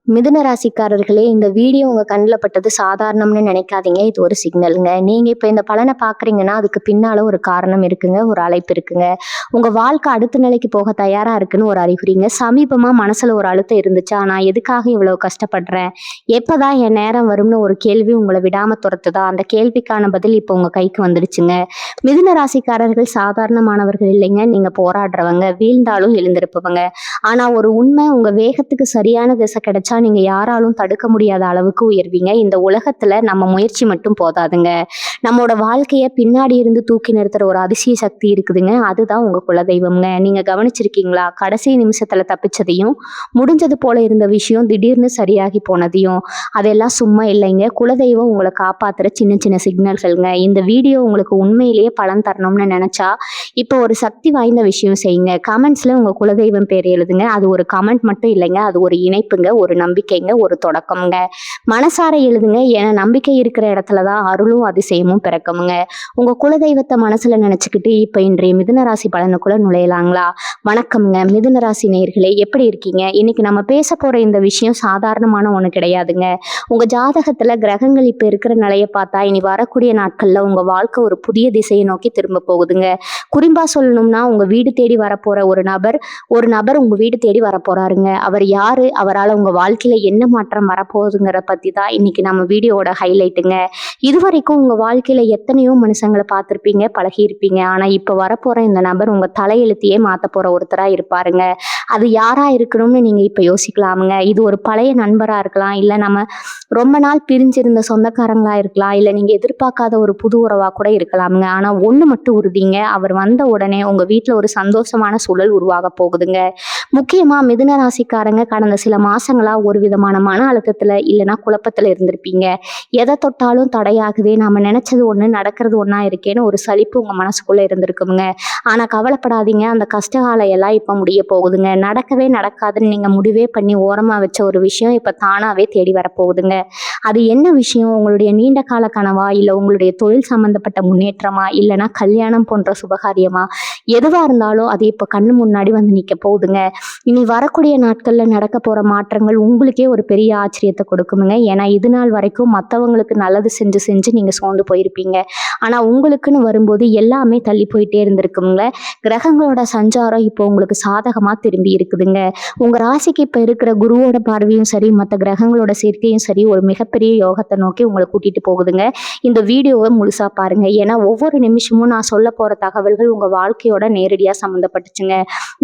மிதுன ராசிக்காரர்களே, இந்த வீடியோ உங்க கண்ல பட்டது சாதாரணம்னு நினைக்காதீங்க. இது ஒரு சிக்னலுங்க. நீங்க இப்ப இந்த பலன பார்க்குறீங்கன்னா, அதுக்கு பின்னால ஒரு காரணம் இருக்குங்க. ஒரு அழைப்பு இருக்குங்க. உங்க வாழ்க்கை அடுத்த நிலைக்கு போக தயாரா இருக்குன்னு ஒரு அறிகுறிங்க. சமீபமா மனசுல ஒரு அழுத்தம் இருந்துச்சா, நான் எதுக்காக இவ்வளவு கஷ்டப்படுறேன்? எப்பதான் என் நேரம் வரும்னு ஒரு கேள்வி உங்கள விடாம துரத்துதா? அந்த கேள்விக்கான பதில் இப்ப உங்க கைக்கு வந்துடுச்சுங்க. மிதுன ராசிக்காரர்கள் சாதாரணமானவர்கள் இல்லைங்க. நீங்க போராடுறவங்க, வீழ்ந்தாலும் எழுந்திருப்பவங்க. ஆனா ஒரு உண்மை, உங்க வேகத்துக்கு சரியான திசை கிடைச்சா நீங்க யாராலும் தடுக்க முடியாத அளவுக்கு உயர்வீங்க. இந்த உலகத்துல நம்ம முயற்சி மட்டும் போதாதுங்க. நம்மோட வாழ்க்கைய பின்னாடி இருந்து தூக்கி நிறுத்துற ஒரு அதிசய சக்தி இருக்குதுங்க. அதுதான் உங்க குலதெய்வம்ங்க. நீங்க கவனிச்சிருக்கீங்களா? கடைசி நிமிஷத்துல தப்பிச்சதையும், முடிஞ்சது போல இருந்த விஷயம் திடீர்னு சரியாகி போனதையும். அதெல்லாம் சும்மா இல்லைங்க. குலதெய்வம் உங்களை காப்பாத்துற சின்ன சின்ன சிக்னல்கள்ங்க. இந்த வீடியோ உங்களுக்கு உண்மையிலேயே பலன் தரணும்னு நினைச்சா இப்போ ஒரு சக்தி வாய்ந்த விஷயம் செய்யுங்க. கமெண்ட்ஸ்ல உங்க குலதெய்வம் பேர் எழுதுங்க. அது ஒரு கமெண்ட் மட்டும் இல்லைங்க. அது ஒரு இணைப்புங்க, ஒரு நம்பிக்கைங்க, ஒரு தொடக்கம்ங்க. மனசார எழுதுங்க. ஏன்னா நம்பிக்கை இருக்கிற இடத்துல தான் அருளும் அதிசயமும் பிறக்குமுங்க. உங்க குலதெய்வத்தை மனசுல நினைச்சுக்கிட்டு இப்ப இன்றைய மிதுன ராசி பலனுக்குள்ள நுழையலாங்களா? வணக்கம்ங்க மிதுன ராசி நேயர்களே, எப்படி இருக்கீங்க? இன்னைக்கு நம்ம பேச போற இந்த விஷயம் சாதாரணமான ஒண்ணு கிடையாதுங்க. உங்க ஜாதகத்துல கிரகங்கள் இப்ப இருக்கிற நிலையை பார்த்தா இனி வரக்கூடிய நாட்கள்ல உங்க வாழ்க்கை ஒரு புதிய திசையை நோக்கி திரும்ப போகுதுங்க. குறிப்பா சொல்லணும்னா, உங்க வீடு தேடி வரப்போற ஒரு நபர் உங்க வீடு தேடி வரப்போறாருங்க. அவர் யாரு? அவரால் உங்க வாழ்க்கையில என்ன மாற்றம் வரப்போகுதுங்கிற பத்தி தான் இன்னைக்கு நம்ம வீடியோவோட ஹைலைட்டுங்க. இதுவரைக்கும் உங்க வாழ்க்கையில எத்தனையோ மனுஷங்களை பார்த்திருப்பீங்க, பழகியிருப்பீங்க. ஆனா இப்ப வரப்போற இந்த நபர் உங்க தலையெழுத்தையே மாத்த போற ஒருத்தரா இருப்பாருங்க. அது யாரா இருக்கணும்னு நீங்க இப்ப யோசிக்கலாமுங்க. இது ஒரு பழைய நண்பரா இருக்கலாம், இல்ல நம்ம ரொம்ப நாள் பிரிஞ்சிருந்த சொந்தக்காரங்களா இருக்கலாம், இல்ல நீங்க எதிர்பார்க்காத ஒரு புது உறவா கூட இருக்கலாமுங்க. ஆனா ஒண்ணு மட்டும் உறுதிங்க, அவர் வந்த உடனே உங்க வீட்டுல ஒரு சந்தோஷமான சூழல் உருவாக போகுதுங்க. முக்கியமா மிதுன ராசிக்காரங்க கடந்த சில மாசங்களா ஒரு விதமான மன அழுத்தத்துல இல்லைன்னா குழப்பத்துல இருந்திருப்பீங்க. எதை தொட்டாலும் தடையாகுதே, நாம நினைச்சது ஒண்ணு நடக்கிறது ஒண்ணா இருக்கேன்னு ஒரு சலிப்பு உங்க மனசுக்குள்ள இருந்திருக்குங்க. ஆனா கவலைப்படாதீங்க, அந்த கஷ்டகாலம் எல்லாம் இப்ப முடிய போகுதுங்க. நடக்கவே நடக்காதுன்னு நீங்க முடிவே பண்ணி ஓரமா வச்ச ஒரு விஷயம் இப்ப தானாவே தேடி வரப்போகுதுங்க. அது என்ன விஷயம்? உங்களுடைய நீண்ட கால கனவா, இல்ல உங்களுடைய தொழில் சம்பந்தப்பட்ட முன்னேற்றமா, இல்லைன்னா கல்யாணம் போன்ற சுபகாரியமா? எதுவா இருந்தாலும் அது இப்ப கண்ணு முன்னாடி வந்து நிக்க போகுதுங்க. இனி வரக்கூடிய நாட்கள்ல நடக்க போற மாற்றங்கள் உங்களுக்கே ஒரு பெரிய ஆச்சரியத்தை கொடுக்குமுங்க. ஏன்னா இது நாள் வரைக்கும் மற்றவங்களுக்கு நல்லது செஞ்சு செஞ்சு நீங்க சோர்ந்து போயிருப்பீங்க. ஆனா உங்களுக்குன்னு வரும்போது எல்லாமே தள்ளி போயிட்டே இருந்திருக்குங்க. கிரகங்களோட சஞ்சாரம் இப்போ உங்களுக்கு சாதகமா திரும்பி இருக்குதுங்க. உங்க ராசிக்கு இப்ப இருக்கிற குருவோட பார்வையும் சரி, மற்ற கிரகங்களோட சேர்க்கையும் சரி, ஒரு மிகப்பெரிய யோகத்தை நோக்கி உங்களை கூட்டிட்டு போகுதுங்க. இந்த வீடியோவை முழுசா பாருங்க. ஏன்னா ஒவ்வொரு நிமிஷமும் நான் சொல்ல போற தகவல்கள் உங்க வாழ்க்கையோட நேரடியா சம்மந்தப்பட்டுச்சுங்க.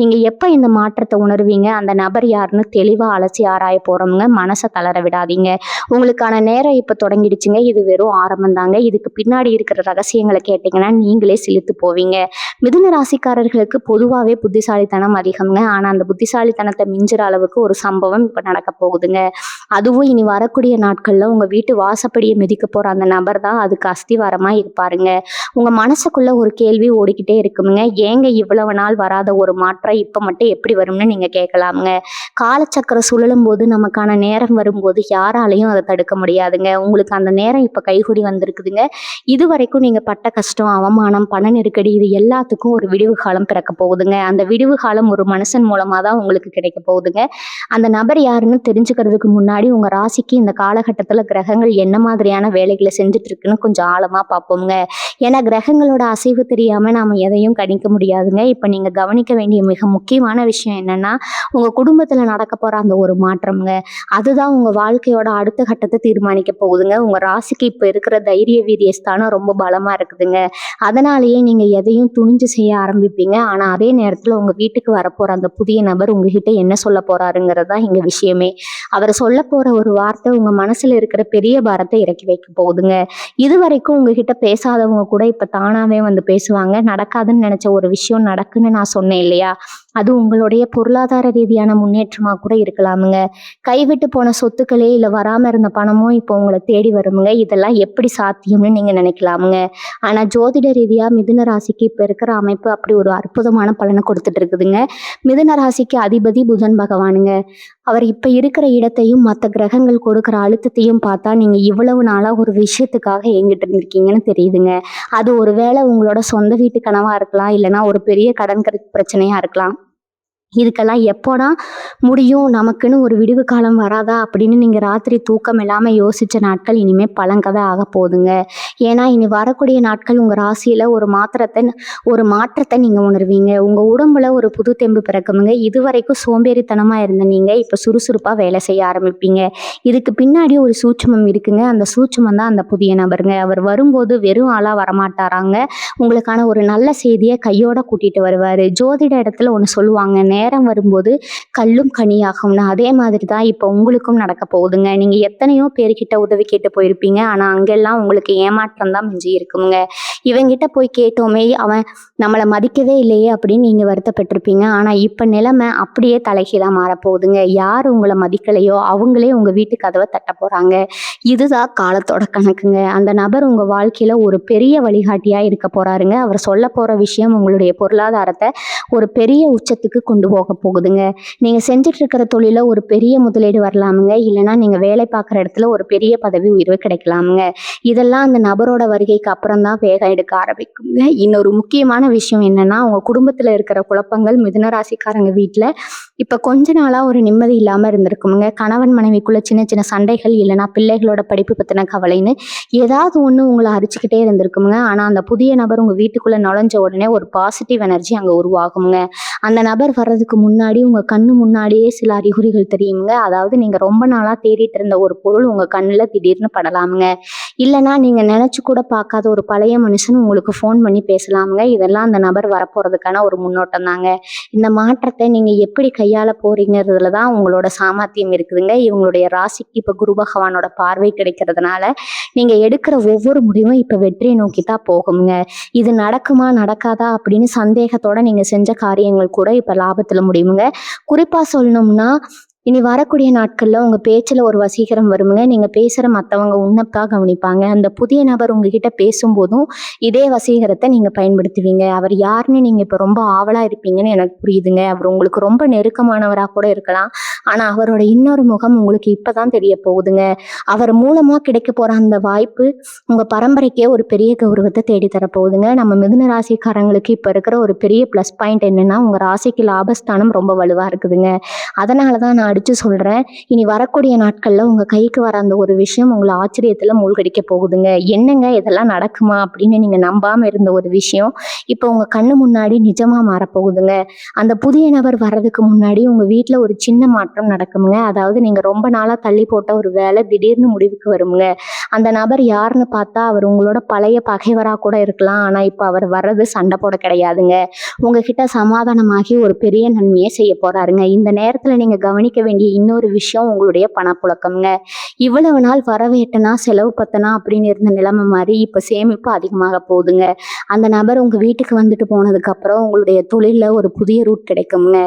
நீங்க எப்ப இந்த மாற்றத்தை உணர்வீங்க, அந்த நபர் யாருன்னு தெளிவா அலசி ஆராய போறோம்ங்க. மனசை தளர விடாதீங்க. உங்களுக்கான நேரம் இப்ப தொடங்கிடுச்சுங்க. இது வெறும் ஆரம்பம் தாங்க. இதுக்கு பின்னாடி இருக்கிற ரகசியங்களை கேட்டீங்கன்னா நீங்களே சிலிர்த்து போவீங்க. மிதுன ராசிக்காரர்களுக்கு பொதுவாகவே புத்திசாலித்தனம் அதிகம்ங்க. ஆனா அந்த புத்திசாலித்தனத்தை மிஞ்சுற அளவுக்கு ஒரு சம்பவம் இப்ப நடக்க போகுதுங்க. அதுவும் இனி வரக்கூடிய நாட்கள்ல உங்க வீட்டு வாசப்படியை மிதிக்க போற அந்த நபர் தான் அதுக்கு அஸ்திவாரமா இருப்பாருங்க. உங்க மனசுக்குள்ள ஒரு கேள்வி ஓடிக்கிட்டே இருக்குமுங்க. ஏங்க இவ்வளவு நாள் வராத ஒரு மாற்றம் இப்ப மட்டும் எப்படி வரும்னு நீங்க கேட்கலாமுங்க. காலச்சக்கரம் சுழலும் போது நமக்கான நேரம் வரும்போது யாராலையும் அதை தடுக்க முடியாதுங்க. உங்களுக்கு அந்த நேரம் இப்ப கைகூடி வந்திருக்குதுங்க. இது வரைக்கும் நீங்க பட்ட கஷ்டம், அவமானம், பண நெருக்கடி, இது எல்லாத்துக்கும் ஒரு விடிவு காலம் பிறக்க போகுதுங்க. அந்த விடிவு காலம் ஒரு மனுஷன் மூலமா தான் உங்களுக்கு கிடைக்க போகுதுங்க. அந்த நபர் யாருன்னு தெரிஞ்சுக்கிறதுக்கு முன்னாடி உங்க ராசிக்கு இந்த காலகட்டத்துல கிரகங்கள் என்ன மாதிரியான வேலைகளை செஞ்சுட்டு இருக்குன்னு கொஞ்சம் ஆழமா பார்ப்போம்ங்க. ஏன்னா கிரகங்களோட அசைவு தெரியாம நாம எதையும் கணிக்க முடியாதுங்க. இப்ப நீங்க கவனிக்க வேண்டிய மிக முக்கியமான விஷயம் என்னன்னா, உங்க குடும்பத்துல நடக்க போற அந்த ஒரு மாற்றம்ங்க. அதுதான் உங்க வாழ்க்கையோட அடுத்த கட்டத்தை தீர்மானிக்க போகுதுங்க. உங்க ராசிக்கு இப்ப இருக்கிற தைரிய வீரிய ஸ்தானம் ரொம்ப பலமா இருக்குதுங்க. அதனாலேயே நீங்க எதையும் துணிஞ்சு செய்ய ஆரம்பிப்பீங்க. ஆனா அதே நேரத்துல உங்க வீட்டுக்கு வரப்போற அந்த புதிய நபர் உங்ககிட்ட என்ன சொல்ல போறாருங்கிறது தான் இங்க விஷயமே. அவர் சொல்ல போற ஒரு வார்த்தை உங்க மனசுல இருக்கிற பெரிய பாரத்தை இறக்கி வைக்க போகுதுங்க. இது வரைக்கும் உங்ககிட்ட பேசாதவங்க கூட இப்ப தானாவே வந்து பேசுவாங்க. நடக்காதுன்னு நினைச்ச ஒரு விஷயம் நடக்குன்னு நான் சொன்னேன் இல்லையா? அது உங்களுடைய பொருளாதார ரீதியான முன்னேற்றமா கூட இருக்கலாமுங்க. கைவிட்டு போன சொத்துக்களே இல்ல வராம இருந்த பணமோ இப்போ உங்களை தேடி வருமுங்க. இதெல்லாம் எப்படி சாத்தியம்னு நீங்க நினைக்கலாமுங்க. ஆனா ஜோதிட ரீதியா மிதுன ராசிக்கு இப்ப இருக்கிற அமைப்பு அப்படி ஒரு அற்புதமான பலனை கொடுத்துட்டு இருக்குதுங்க. மிதுன ராசிக்கு அதிபதி புதன் பகவானுங்க. அவர் இப்ப இருக்கிற இடத்தையும் மற்ற கிரகங்கள் கொடுக்குற அழுத்தத்தையும் பார்த்தா நீங்க இவ்வளவு நாளா ஒரு விஷயத்துக்காக ஏங்கிட்டு இருந்திருக்கீங்கன்னு தெரியுதுங்க. அது ஒருவேளை உங்களோட சொந்த வீட்டு கனவா இருக்கலாம், இல்லைன்னா ஒரு பெரிய கடன் பிரச்சனையா இருக்கலாம். இதுக்கெல்லாம் எப்போடா முடியும், நமக்குன்னு ஒரு விடிவு காலம் வராதா அப்படின்னு நீங்கள் ராத்திரி தூக்கம் இல்லாமல் யோசித்த நாட்கள் இனிமேல் பழங்கதை ஆக போகுதுங்க. ஏன்னா இனி வரக்கூடிய நாட்கள் உங்கள் ராசியில் ஒரு மாற்றத்தை நீங்கள் உணர்வீங்க. உங்கள் உடம்புல ஒரு புது தெம்பு பிறக்குமுங்க. இதுவரைக்கும் சோம்பேறித்தனமாக இருந்த நீங்கள் இப்போ சுறுசுறுப்பாக வேலை செய்ய ஆரம்பிப்பீங்க. இதுக்கு பின்னாடி ஒரு சூட்சுமம் இருக்குங்க. அந்த சூட்சுமம் தான் அந்த புதிய நபருங்க. அவர் வரும்போது வெறும் ஆளாக வரமாட்டாராங்க. உங்களுக்கான ஒரு நல்ல செய்தியை கையோட கூட்டிகிட்டு வருவார். ஜோதிட இடத்துல ஒன்று சொல்லுவாங்க, நேரம் வரும்போது கல்லும் கனியாகும்னு. அதே மாதிரி தான் இப்போ உங்களுக்கும் நடக்க போகுதுங்க. நீங்கள் எத்தனையோ பேர்கிட்ட உதவி கேட்டு போயிருப்பீங்க. ஆனால் அங்கெல்லாம் உங்களுக்கு ஏமாற்றம் தான் மிஞ்சி இருக்குங்க. இவங்கிட்ட போய் கேட்டோமே, அவன் நம்மளை மதிக்கவே இல்லையே அப்படின்னு நீங்கள் வருத்தப்பட்டிருப்பீங்க. ஆனால் இப்போ நிலைமை அப்படியே தலைகீழாக மாறப்போகுதுங்க. யார் உங்களை மதிக்கலையோ அவங்களே உங்கள் வீட்டு கதவை தட்ட போகிறாங்க. இதுதான் காலத்தோட கணக்குங்க. அந்த நபர் உங்கள் வாழ்க்கையில் ஒரு பெரிய வழிகாட்டியாக இருக்க போகிறாருங்க. அவர் சொல்ல போகிற விஷயம் உங்களுடைய பொருளாதாரத்தை ஒரு பெரிய உச்சத்துக்கு கொண்டு போக போகுதுங்க. நீங்கள் செஞ்சுட்டு இருக்கிற தொழில ஒரு பெரிய முதலீடு வரலாமுங்க. இல்லைனா நீங்கள் வேலை பார்க்குற இடத்துல ஒரு பெரிய பதவி உயர்வு கிடைக்கலாமுங்க. இதெல்லாம் அந்த நபரோட வருகைக்கு அப்புறம் தான் வேகம் எடுக்க ஆரம்பிக்குங்க. இன்னொரு முக்கியமான விஷயம் என்னன்னா, உங்கள் குடும்பத்தில் இருக்கிற குழப்பங்கள் மிதுன ராசிக்காரங்க வீட்டில் இப்போ கொஞ்ச நாளாக ஒரு நிம்மதி இல்லாமல் இருந்திருக்குமுங்க. கணவன் மனைவிக்குள்ள சின்ன சின்ன சண்டைகள், இல்லைனா பிள்ளைகளோட படிப்பு பற்றின கவலைன்னு ஏதாவது ஒன்று உங்களை அரிச்சுக்கிட்டே இருந்திருக்குமுங்க. ஆனால் அந்த புதிய நபர் உங்கள் வீட்டுக்குள்ளே நுழைஞ்ச உடனே ஒரு பாசிட்டிவ் எனர்ஜி அங்கே உருவாகுங்க. அந்த நபர் வர்றதுக்கு முன்னாடி உங்கள் கண்ணு முன்னாடியே சில அறிகுறிகள் தெரியுங்க. அதாவது நீங்கள் ரொம்ப நாளாக தேடிட்டு இருந்த ஒரு பொருள் உங்கள் கண்ணில் திடீர்னு படலாமுங்க. இல்லைனா நீங்கள் நினச்சி கூட பார்க்காத ஒரு பழைய மனுஷன் உங்களுக்கு ஃபோன் பண்ணி பேசலாமுங்க. இதெல்லாம் அந்த நபர் வரப்போகிறதுக்கான ஒரு முன்னோட்டம் தாங்க. இந்த மாற்றத்தை நீங்கள் எப்படி கையாள போறீங்கிறதுல தான் உங்களோட சாமர்த்தியம் இருக்குதுங்க. இவங்களுடைய ராசிக்கு இப்போ குரு பகவானோட பார்வை கிடைக்கிறதுனால நீங்கள் எடுக்கிற ஒவ்வொரு முடிவும் இப்போ வெற்றியை நோக்கி தான் போகுங்க. இது நடக்குமா நடக்காதா அப்படின்னு சந்தேகத்தோட நீங்கள் செஞ்ச காரியங்கள் கூட இப்போ லாபத்தில் முடியுங்க. குறிப்பாக சொல்லணும்னா, இனி வரக்கூடிய நாட்களில் உங்கள் பேச்சில் ஒரு வசீகரம் வருமுங்க. நீங்கள் பேசுகிற மற்றவங்க உன்னப்பாக கவனிப்பாங்க. அந்த புதிய நபர் உங்ககிட்ட பேசும்போதும் இதே வசீகரத்தை நீங்கள் பயன்படுத்துவீங்க. அவர் யாருன்னு நீங்கள் இப்போ ரொம்ப ஆவலாக இருப்பீங்கன்னு எனக்கு புரியுதுங்க. அவர் உங்களுக்கு ரொம்ப நெருக்கமானவராக கூட இருக்கலாம். ஆனால் அவரோட இன்னொரு முகம் உங்களுக்கு இப்போ தான் தெரிய போகுதுங்க. அவர் மூலமாக கிடைக்க போகிற அந்த வாய்ப்பு உங்கள் பரம்பரைக்கே ஒரு பெரிய கௌரவத்தை தேடித்தரப்போகுதுங்க. நம்ம மிதுன ராசிக்காரங்களுக்கு இப்போ இருக்கிற ஒரு பெரிய ப்ளஸ் பாயிண்ட் என்னென்னா, உங்கள் ராசிக்கு லாபஸ்தானம் ரொம்ப வலுவாக இருக்குதுங்க. அதனால தான் நான் அடிச்சு சொல்றேன், இனி வரக்கூடிய நாட்கள்ல உங்க கைக்கு வர அந்த ஒரு விஷயம் உங்களை ஆச்சரியத்துல மூழ்கடிக்க போகுதுங்க. என்னங்க இதெல்லாம் நடக்குமா அப்படின்னு நீங்க நம்பாம இருந்த ஒரு விஷயம் இப்போ உங்க கண்ணு முன்னாடி நிஜமா மாறப்போகுதுங்க. அந்த புதிய நபர் வர்றதுக்கு முன்னாடி உங்க வீட்டுல ஒரு சின்ன மாற்றம் நடக்குமுங்க. அதாவது நீங்க ரொம்ப நாளா தள்ளி போட்ட ஒரு வேலை திடீர்னு முடிவுக்கு வருமுங்க. அந்த நபர் யாருன்னு பார்த்தா அவர் உங்களோட பழைய பகைவரா கூட இருக்கலாம். ஆனா இப்போ அவர் வர்றது சண்டை போட கிடையாதுங்க. உங்ககிட்ட சமாதானமாகி ஒரு பெரிய நன்மையை செய்ய போறாருங்க. இந்த நேரத்துல நீங்க கவனிக்க வேண்டிய இன்னொரு விஷயம் உங்களுடைய பணப்புழக்கம்ங்க. இவ்வளவு நாள் வரவு எட்டனா செலவு பத்தனா அப்படின்னு இருந்த நிலைமை மாதிரி இப்ப சேமிப்பு அதிகமாக போகுதுங்க. அந்த நபர் உங்க வீட்டுக்கு வந்துட்டு போனதுக்கு அப்புறம் உங்களுடைய தொழில ஒரு புதிய ரூட் கிடைக்குங்க.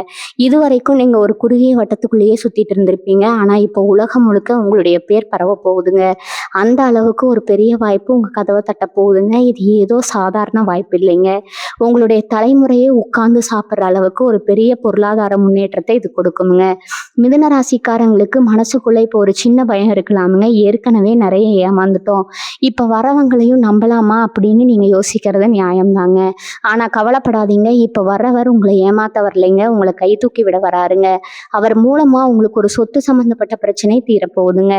இதுவரைக்கும் நீங்க ஒரு குறுகிய வட்டத்துக்குள்ளேயே சுத்திட்டு இருந்திருப்பீங்க. ஆனா இப்போ உலகம் முழுக்க உங்களுடைய பேர் பரவ போகுதுங்க. அந்த அளவுக்கு ஒரு பெரிய வாய்ப்பு உங்க கதவை தட்ட போகுதுங்க. இது ஏதோ சாதாரண வாய்ப்பு இல்லைங்க. உங்களுடைய தலைமுறையே உட்கார்ந்து சாப்பிட்ற அளவுக்கு ஒரு பெரிய பொருளாதார முன்னேற்றத்தை இது கொடுக்குங்க. மிதுன ராசிக்காரங்களுக்கு மனசுக்குள்ள இப்போ ஒரு சின்ன பயம் இருக்கலாமுங்க. ஏற்கனவே நிறைய ஏமாந்துட்டோம், இப்போ வரவங்களையும் நம்பலாமா அப்படின்னு நீங்க யோசிக்கிறது நியாயம்தாங்க. ஆனா கவலைப்படாதீங்க, இப்போ வர்றவர் உங்களை ஏமாத்த வரலைங்க, உங்களை கை தூக்கி விட வராருங்க. அவர் மூலமா உங்களுக்கு ஒரு சொத்து சம்பந்தப்பட்ட பிரச்சனை தீரப்போகுதுங்க.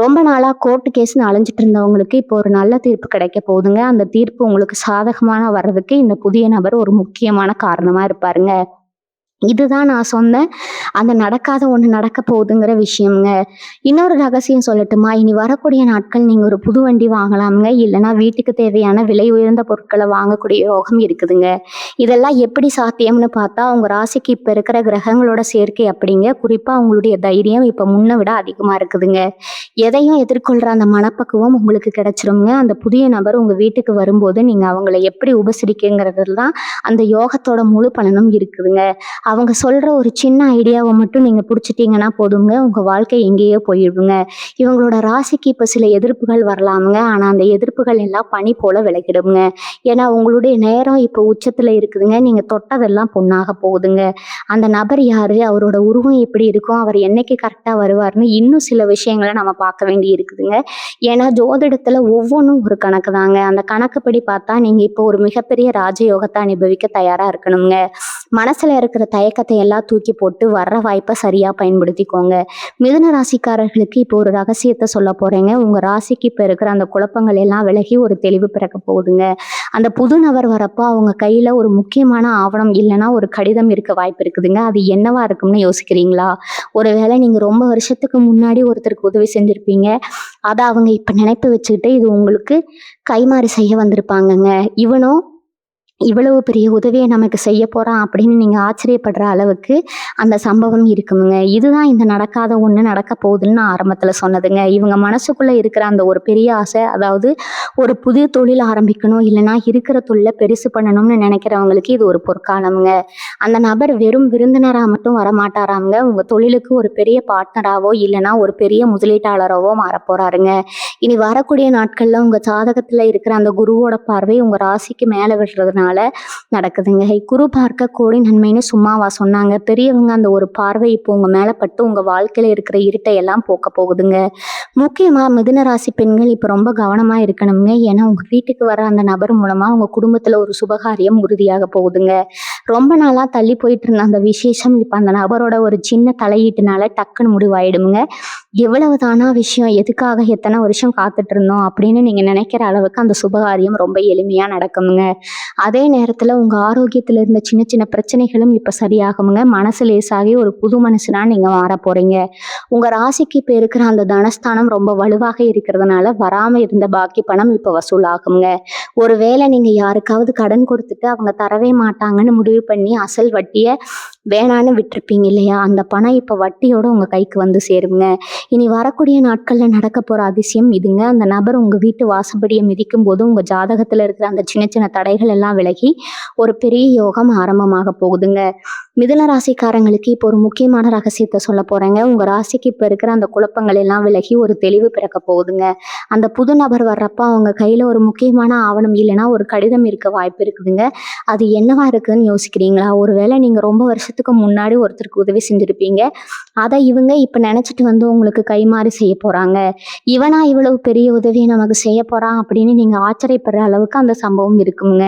ரொம்ப நாளா கோர்ட்டு கேஸ்ன்னு அலைஞ்சிட்டு இருந்தவங்களுக்கு இப்போ ஒரு நல்ல தீர்ப்பு கிடைக்க போகுதுங்க. அந்த தீர்ப்பு உங்களுக்கு சாதகமான வர்றதுக்கு இந்த புதிய நபர் ஒரு முக்கியமான காரணமா இருப்பாருங்க. இதுதான் நான் சொன்னேன், அந்த நடக்காத ஒன்று நடக்க போகுதுங்கிற விஷயம்ங்க. இன்னொரு ரகசியம் சொல்லட்டுமா? இனி வரக்கூடிய நாட்கள் நீங்கள் ஒரு புது வண்டி வாங்கலாமுங்க. இல்லைனா வீட்டுக்கு தேவையான விலை உயர்ந்த பொருட்களை வாங்கக்கூடிய யோகம் இருக்குதுங்க. இதெல்லாம் எப்படி சாத்தியம்னு பார்த்தா, உங்கள் ராசிக்கு இப்போ இருக்கிற கிரகங்களோட சேர்க்கை அப்படிங்க. குறிப்பாக உங்களுடைய தைரியம் இப்போ முன்னை விட அதிகமாக இருக்குதுங்க. எதையும் எதிர்கொள்கிற அந்த மனப்பக்குவம் உங்களுக்கு கிடைச்சிருங்க. அந்த புதிய நபர் உங்கள் வீட்டுக்கு வரும்போது நீங்கள் அவங்கள எப்படி உபசரிக்குங்கிறதுல தான் அந்த யோகத்தோட முழு பலனும் இருக்குதுங்க. அவங்க சொல்கிற ஒரு சின்ன ஐடியாவை மட்டும் நீங்கள் பிடிச்சிட்டிங்கன்னா போதுங்க, உங்கள் வாழ்க்கை எங்கேயோ போயிடுங்க. இவங்களோட ராசிக்கு இப்போ சில எதிர்ப்புகள் வரலாமுங்க. ஆனால் அந்த எதிர்ப்புகள் எல்லாம் பனி போல் விலகிடுங்க. ஏன்னா உங்களுடைய நேரம் இப்போ உச்சத்தில் இருக்குதுங்க. நீங்கள் தொட்டதெல்லாம் பொண்ணாக போகுதுங்க. அந்த நபர் யார், அவரோட உருவம் எப்படி இருக்கும், அவர் என்னைக்கு கரெக்டாக வருவார்னு இன்னும் சில விஷயங்களை நம்ம பார்க்க வேண்டி இருக்குதுங்க. ஏன்னா ஜோதிடத்தில் ஒவ்வொன்றும் ஒரு கணக்கு தாங்க. அந்த கணக்குப்படி பார்த்தா நீங்கள் இப்போ ஒரு மிகப்பெரிய ராஜயோகத்தை அனுபவிக்க தயாராக இருக்கணுங்க. மனசில் இருக்கிற தயக்கத்தை எல்லாம் தூக்கி போட்டு வர்ற வாய்ப்பை சரியா பயன்படுத்திக்கோங்க. மிதுன ராசிக்காரர்களுக்கு இப்போ ஒரு ரகசியத்தை சொல்ல போறேங்க. உங்க ராசிக்கு இப்போ இருக்கிற அந்த குழப்பங்கள் எல்லாம் விலகி ஒரு தெளிவு பிறக்க போகுதுங்க. அந்த புது நபர் வரப்போ அவங்க கையில ஒரு முக்கியமான ஆவணம் இல்லைன்னா ஒரு கடிதம் இருக்க வாய்ப்பு இருக்குதுங்க. அது என்னவா இருக்கும்னு யோசிக்கிறீங்களா? ஒருவேளை நீங்க ரொம்ப வருஷத்துக்கு முன்னாடி ஒருத்தருக்கு உதவி செஞ்சிருப்பீங்க. அதை அவங்க இப்ப நினைப்பு வச்சுக்கிட்டு இது உங்களுக்கு கைமாறி செய்ய வந்திருப்பாங்கங்க. இவனும் இவ்வளவு பெரிய உதவியை நமக்கு செய்ய போறான் அப்படின்னு நீங்க ஆச்சரியப்படுற அளவுக்கு அந்த சம்பவம் இருக்குமுங்க. இதுதான் இந்த நடக்காத ஒண்ணு நடக்க போகுதுன்னு நான் ஆரம்பத்துல சொன்னதுங்க. இவங்க மனசுக்குள்ள இருக்கிற அந்த ஒரு பெரிய ஆசை, அதாவது ஒரு புதிய தொழில் ஆரம்பிக்கணும் இல்லைன்னா இருக்கிற தொழிலை பெருசு பண்ணணும்னு நினைக்கிறவங்களுக்கு இது ஒரு பொற்காலமுங்க. அந்த நபர் வெறும் விருந்தினரா மட்டும் வரமாட்டாராங்க. உங்க தொழிலுக்கு ஒரு பெரிய பார்ட்னராவோ இல்லைன்னா ஒரு பெரிய முதலீட்டாளராவோ மாற போறாருங்க. இனி வரக்கூடிய நாட்கள்ல உங்க ஜாதகத்துல இருக்கிற அந்த குருவோட பார்வை உங்க ராசிக்கு மேல விடுறதுனால நடக்குதுங்க. குரு பார்க்க கோடி நன்மைன்னு சும்மாவா சொன்னாங்க? பெரியவங்க அந்த ஒரு பார்வை இப்போ உங்க மேல பட்டு உங்க வாழ்க்கையில இருக்கிற இருட்டை எல்லாம் போக்க போகுதுங்க. முக்கியமா மிதுன ராசி பெண்கள் இப்ப ரொம்ப கவனமா இருக்கணுங்க. ஏன்னா உங்க வீட்டுக்கு வர அந்த நபர் மூலமா உங்க குடும்பத்துல ஒரு சுபகாரியம் உறுதியாக போகுதுங்க. ரொம்ப நாளா தள்ளி போயிட்டு இருந்த அந்த விசேஷம் இப்ப அந்த நபரோட ஒரு சின்ன தலையீட்டுனால டக்குன்னு முடிவாயிடுங்க. எவ்வளவு தானா விஷயம், எதுக்காக எத்தனை வருஷம் காத்துட்டு இருந்தோம் அப்படின்னு நீங்க நினைக்கிற அளவுக்கு அந்த சுபகாரியம் ரொம்ப எளிமையா நடக்குமுங்க. அதே நேரத்துல உங்க ஆரோக்கியத்துல இருந்த சின்ன சின்ன பிரச்சனைகளும் இப்ப சரியாகுமுங்க. மனசு லேசாகி ஒரு புது மனுஷனா நீங்க மாற போறீங்க. உங்க ராசிக்கு இப்ப இருக்கிற அந்த தனஸ்தானம் ரொம்ப வலுவாக இருக்கிறதுனால வராம இருந்த பாக்கி பணம் இப்ப வசூலாகுங்க. ஒருவேளை நீங்க யாருக்காவது கடன் கொடுத்துட்டு அவங்க தரவே மாட்டாங்கன்னு முடிவு பண்ணி அசல் வட்டிய வேணான்னு விட்டுருப்பீங்க இல்லையா? அந்த பணம் இப்ப வட்டியோட உங்க கைக்கு வந்து சேருங்க. இனி வரக்கூடிய நாட்கள்ல நடக்க போற அதிசயம் இதுங்க. அந்த நபர் உங்க வீட்டு வாசப்படியை மிதிக்கும் போது உங்க ஜாதகத்துல இருக்கிற அந்த சின்ன சின்ன தடைகள் எல்லாம் விலகி ஒரு பெரிய யோகம் ஆரம்பமாக போகுதுங்க. மிதுன ராசிக்காரங்களுக்கு இப்போ ஒரு முக்கியமான ரகசியத்தை சொல்ல போறேங்க. உங்க ராசிக்கு இப்ப இருக்கிற அந்த குழப்பங்கள் எல்லாம் விலகி ஒரு தெளிவு பிறக்க போகுதுங்க. அந்த புது நபர் வர்றப்ப அவங்க கையில ஒரு முக்கியமான ஆவணம் இல்லைன்னா ஒரு கடிதம் இருக்க வாய்ப்பு இருக்குதுங்க. அது என்னவா இருக்குன்னு யோசிக்கிறீங்களா? ஒருவேளை நீங்க ரொம்ப வருஷத்துக்கு முன்னாடி ஒருத்தருக்கு உதவி செஞ்சிருப்பீங்க. அதை இவங்க இப்ப நினைச்சிட்டு வந்து உங்களுக்கு கைமாறி செய்ய போறாங்க. இவனா இவ்வளவு பெரிய உதவியை நமக்கு செய்ய போறான் அப்படின்னு நீங்க ஆச்சரியப்படுற அளவுக்கு அந்த சம்பவம் இருக்குங்க.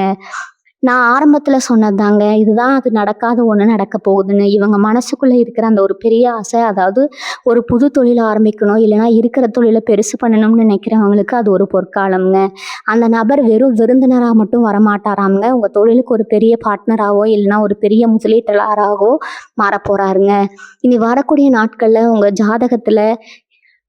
நான் ஆரம்பத்துல சொன்னதுதாங்க. இதுதான் அது நடக்காத ஒண்ணு நடக்க போகுதுன்னு. இவங்க மனசுக்குள்ள இருக்கிற அந்த ஒரு பெரிய ஆசை, அதாவது ஒரு புது தொழில் ஆரம்பிக்கணும் இல்லைன்னா இருக்கிற தொழிலை பெருசு பண்ணணும்னு நினைக்கிறவங்களுக்கு அது ஒரு பொற்காலம்ங்க. அந்த நபர் வெறும் விருந்தினரா மட்டும் வரமாட்டாராங்க. உங்க தொழிலுக்கு ஒரு பெரிய பார்ட்னராவோ இல்லைன்னா ஒரு பெரிய முதலீட்டாளராகவோ மாற போறாருங்க. இனி வரக்கூடிய நாட்கள்ல உங்க ஜாதகத்துல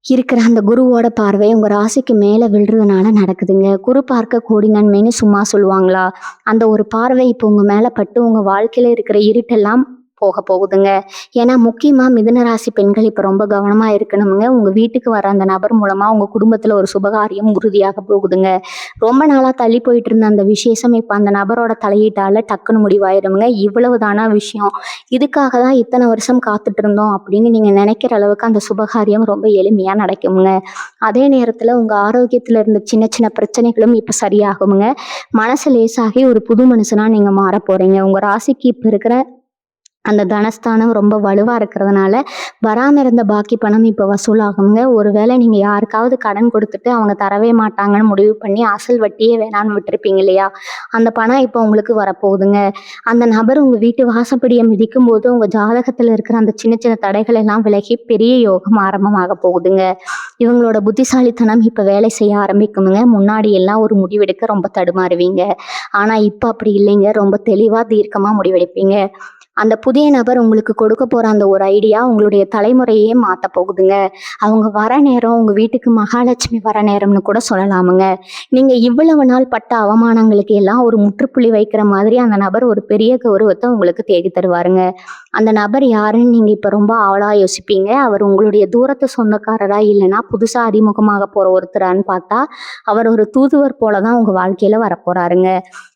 இருக்கிற அந்த குருவோட பார்வை உங்க ராசிக்கு மேல விழுறதுனால நடக்குதுங்க. குரு பார்க்க கோடி நன்மைன்னு சும்மா சொல்லுவாங்களா? அந்த ஒரு பார்வை இப்போ உங்க மேல பட்டு உங்க வாழ்க்கையில இருக்கிற இருட்டெல்லாம் போக போகுதுங்க. ஏன்னா முக்கியமா மிதுன ராசி பெண்கள் இப்ப ரொம்ப கவனமா இருக்கணுங்க. உங்க வீட்டுக்கு வர அந்த நபர் மூலமா உங்க குடும்பத்துல ஒரு சுபகாரியம் உறுதியாக போகுதுங்க. ரொம்ப நாளா தள்ளி போயிட்டு இருந்த அந்த விசேஷம் இப்ப அந்த நபரோட தலையீட்டால டக்குன்னு முடிவாயிருமுங்க. இவ்வளவு தானா விஷயம், இதுக்காக தான் இத்தனை வருஷம் காத்துட்டு இருந்தோம் அப்படின்னு நீங்க நினைக்கிற அளவுக்கு அந்த சுபகாரியம் ரொம்ப எளிமையா நடக்குமுங்க. அதே நேரத்துல உங்க ஆரோக்கியத்துல இருந்த சின்ன சின்ன பிரச்சனைகளும் இப்ப சரியாகுமுங்க. மனசு லேசாகி ஒரு புது மனுஷனா நீங்க மாற போறீங்க. உங்க ராசிக்கு இப்ப இருக்கிற அந்த தனஸ்தானம் ரொம்ப வலுவா இருக்கிறதுனால வராம இருந்த பாக்கி பணம் இப்ப வசூலாகுங்க. ஒருவேளை நீங்க யாருக்காவது கடன் கொடுத்துட்டு அவங்க தரவே மாட்டாங்கன்னு முடிவு பண்ணி அசல் வட்டியே வேணான்னு விட்டுருப்பீங்க இல்லையா? அந்த பணம் இப்போ உங்களுக்கு வரப்போகுதுங்க. அந்த நபர் உங்க வீட்டு வாசப்படியை மிதிக்கும் போது உங்க ஜாதகத்துல இருக்கிற அந்த சின்ன சின்ன தடைகள் எல்லாம் விலகி பெரிய யோகம் ஆரம்பமாக போகுதுங்க. இவங்களோட புத்திசாலித்தனம் இப்ப வேலை செய்ய ஆரம்பிக்குமுங்க. முன்னாடி எல்லாம் ஒரு முடிவெடுக்க ரொம்ப தடுமாறுவீங்க. ஆனா இப்ப அப்படி இல்லைங்க. ரொம்ப தெளிவா தீர்க்கமா முடிவெடுப்பீங்க. அந்த புதிய நபர் உங்களுக்கு கொடுக்க போற அந்த ஒரு ஐடியா உங்களுடைய தலைமுறையே மாத்த போகுதுங்க. அவங்க வர நேரம் உங்க வீட்டுக்கு மகாலட்சுமி வர நேரம்னு கூட சொல்லலாமுங்க. நீங்க இவ்வளவு நாள் பட்ட அவமானங்களுக்கு எல்லாம் ஒரு முற்றுப்புள்ளி வைக்கிற மாதிரி அந்த நபர் ஒரு பெரிய கௌரவத்தை உங்களுக்கு தேடி தருவாருங்க. அந்த நபர் யாருன்னு நீங்க இப்ப ரொம்ப ஆவலா யோசிப்பீங்க. அவர் உங்களுடைய தூரத்து சொந்தக்காரரா இல்லைன்னா புதுசா அறிமுகமாக போற ஒருத்தரான்னு பார்த்தா அவர் ஒரு தூதுவர் போலதான் உங்க வாழ்க்கையில வரப்போறாருங்க.